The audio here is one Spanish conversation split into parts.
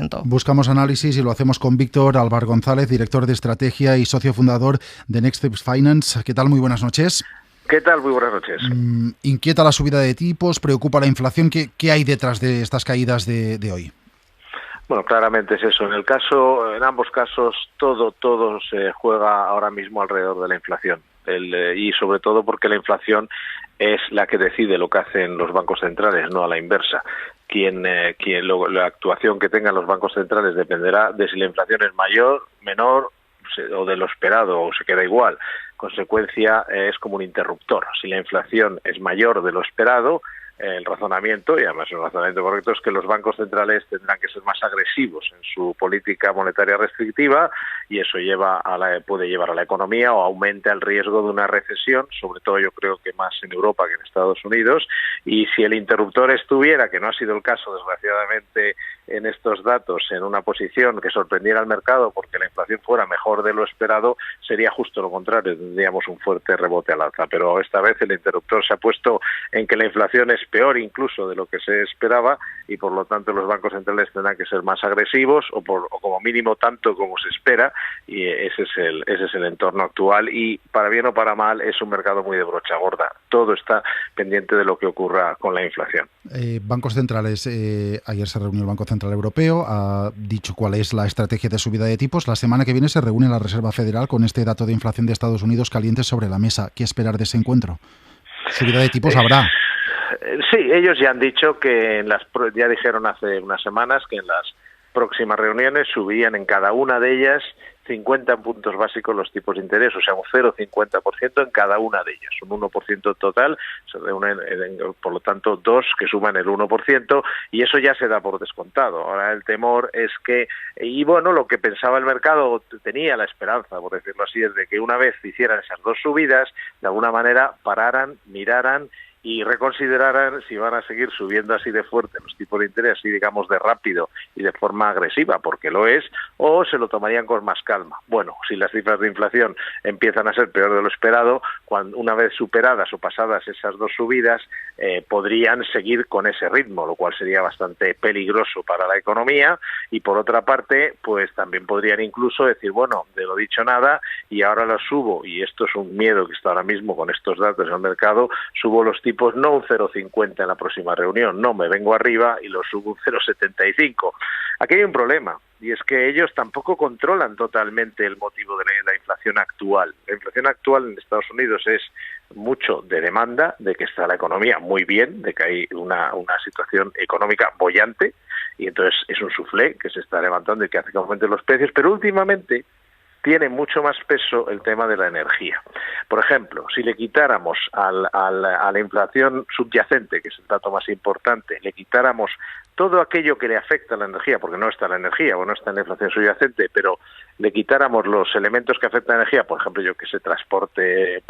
2%. Buscamos análisis y lo hacemos con Víctor Álvar González, director de estrategia y socio fundador de Next Steps Finance. ¿Qué tal? Muy buenas noches. ¿Qué tal? Muy buenas noches. ¿Inquieta la subida de tipos? ¿Preocupa la inflación? ¿Qué hay detrás de estas caídas de hoy? Bueno, claramente es eso. En ambos casos, todo se juega ahora mismo alrededor de la inflación. Y sobre todo porque la inflación es la que decide lo que hacen los bancos centrales, no a la inversa. La actuación que tengan los bancos centrales dependerá de si la inflación es mayor, menor o de lo esperado o se queda igual. Consecuencia, es como un interruptor. Si la inflación es mayor de lo esperado, el razonamiento, y además el razonamiento correcto, es que los bancos centrales tendrán que ser más agresivos en su política monetaria restrictiva, y eso puede llevar a la economía o aumenta el riesgo de una recesión, sobre todo yo creo que más en Europa que en Estados Unidos. Y si el interruptor estuviera, que no ha sido el caso desgraciadamente en estos datos, en una posición que sorprendiera al mercado porque la inflación fuera mejor de lo esperado, sería justo lo contrario, tendríamos un fuerte rebote al alza. Pero esta vez el interruptor se ha puesto en que la inflación es peor incluso de lo que se esperaba, y por lo tanto los bancos centrales tendrán que ser más agresivos o como mínimo tanto como se espera, y ese es el entorno actual, y para bien o para mal es un mercado muy de brocha gorda. Todo está pendiente de lo que ocurra con la inflación. Bancos centrales, ayer se reunió el Banco Central Europeo, ha dicho cuál es la estrategia de subida de tipos. La semana que viene se reúne la Reserva Federal con este dato de inflación de Estados Unidos caliente sobre la mesa. ¿Qué esperar de ese encuentro? ¿Subida de tipos habrá? Sí, ellos ya han dicho que ya dijeron hace unas semanas que en las próximas reuniones subirían en cada una de ellas 50 puntos básicos los tipos de interés, o sea, un 0,50% en cada una de ellas, un 1% total, se reúnen, por lo tanto, dos que suman el 1%, y eso ya se da por descontado. Ahora el temor es que, y bueno, lo que pensaba el mercado, tenía la esperanza, por decirlo así, es de que una vez hicieran esas dos subidas, de alguna manera pararan, miraran y reconsideraran si van a seguir subiendo así de fuerte los tipos de interés, así digamos de rápido y de forma agresiva, porque lo es, o se lo tomarían con más calma. Bueno, si las cifras de inflación empiezan a ser peor de lo esperado, una vez superadas o pasadas esas dos subidas, podrían seguir con ese ritmo, lo cual sería bastante peligroso para la economía, y por otra parte, pues también podrían incluso decir, bueno, de lo dicho nada, y ahora lo subo, y esto es un miedo que está ahora mismo con estos datos en el mercado, subo los tipos no un 0,50 en la próxima reunión, no, me vengo arriba y lo subo un 0,75. Aquí hay un problema, y es que ellos tampoco controlan totalmente el motivo de la inflación actual. La inflación actual en Estados Unidos es mucho de demanda, de que está la economía muy bien, de que hay una situación económica boyante, y entonces es un soufflé que se está levantando y que hace que aumenten los precios, pero últimamente tiene mucho más peso el tema de la energía. Por ejemplo, si le quitáramos a la inflación subyacente, que es el dato más importante, le quitáramos todo aquello que le afecta a la energía, porque no está la energía o no está en la inflación subyacente, pero le quitáramos los elementos que afectan a la energía, por ejemplo, transporte,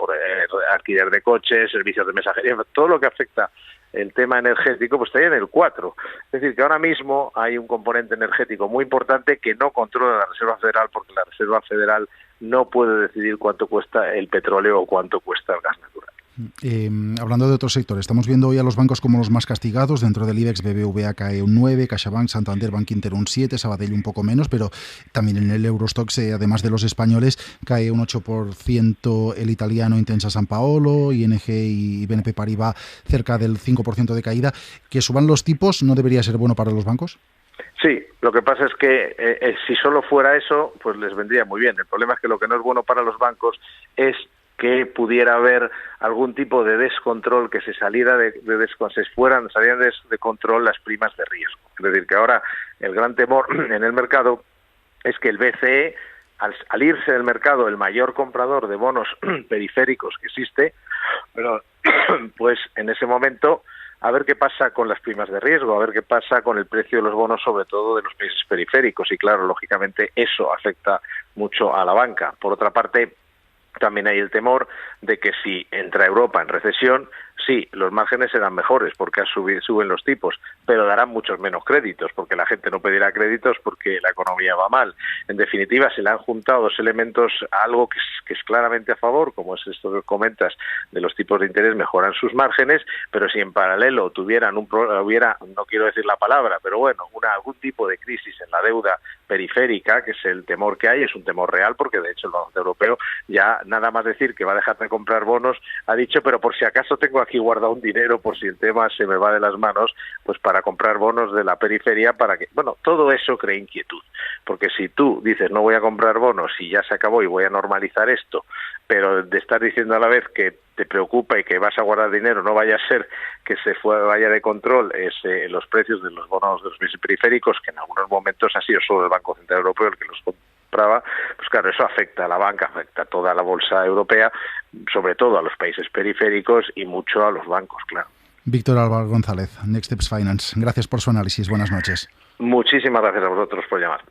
alquiler de coches, servicios de mensajería, todo lo que afecta el tema energético, pues estaría en el 4. Es decir, que ahora mismo hay un componente energético muy importante que no controla la Reserva Federal, porque la Reserva Federal no puede decidir cuánto cuesta el petróleo o cuánto cuesta el gas natural. Hablando de otros sectores, estamos viendo hoy a los bancos como los más castigados. Dentro del IBEX, BBVA cae un 9, CaixaBank, Santander, Bankinter un 7, Sabadell un poco menos, pero también en el Eurostoxx, además de los españoles, cae un 8% el italiano Intesa Sanpaolo, ING y BNP Paribas cerca del 5% de caída. ¿Que suban los tipos no debería ser bueno para los bancos? Sí, lo que pasa es que si solo fuera eso, pues les vendría muy bien. El problema es que lo que no es bueno para los bancos es que pudiera haber algún tipo de descontrol, que se salieran de control las primas de riesgo. Es decir, que ahora el gran temor en el mercado es que el BCE, al irse del mercado el mayor comprador de bonos periféricos que existe, pues en ese momento a ver qué pasa con las primas de riesgo, a ver qué pasa con el precio de los bonos, sobre todo de los países periféricos, y claro, lógicamente eso afecta mucho a la banca. Por otra parte, también hay el temor de que si entra Europa en recesión, sí, los márgenes serán mejores porque suben los tipos, pero darán muchos menos créditos porque la gente no pedirá créditos porque la economía va mal. En definitiva, se le han juntado dos elementos a algo que es claramente a favor, como es esto que comentas de los tipos de interés, mejoran sus márgenes, pero si en paralelo hubiera, no quiero decir la palabra, pero bueno, algún tipo de crisis en la deuda periférica, que es el temor que hay, es un temor real porque de hecho el Banco Central Europeo ya nada más decir que va a dejar de comprar bonos, ha dicho, pero por si acaso tengo aquí guardado un dinero por si el tema se me va de las manos, pues para comprar bonos de la periferia para que, bueno, todo eso crea inquietud, porque si tú dices no voy a comprar bonos y ya se acabó y voy a normalizar esto, pero de estar diciendo a la vez que te preocupa y que vas a guardar dinero, no vaya a ser que vaya de control los precios de los bonos de los países periféricos, que en algunos momentos ha sido solo el Banco Central Europeo el que los compraba, pues claro, eso afecta a la banca, afecta a toda la bolsa europea, sobre todo a los países periféricos y mucho a los bancos, claro. Víctor Álvaro González, Next Steps Finance. Gracias por su análisis. Buenas noches. Muchísimas gracias a vosotros por llamar.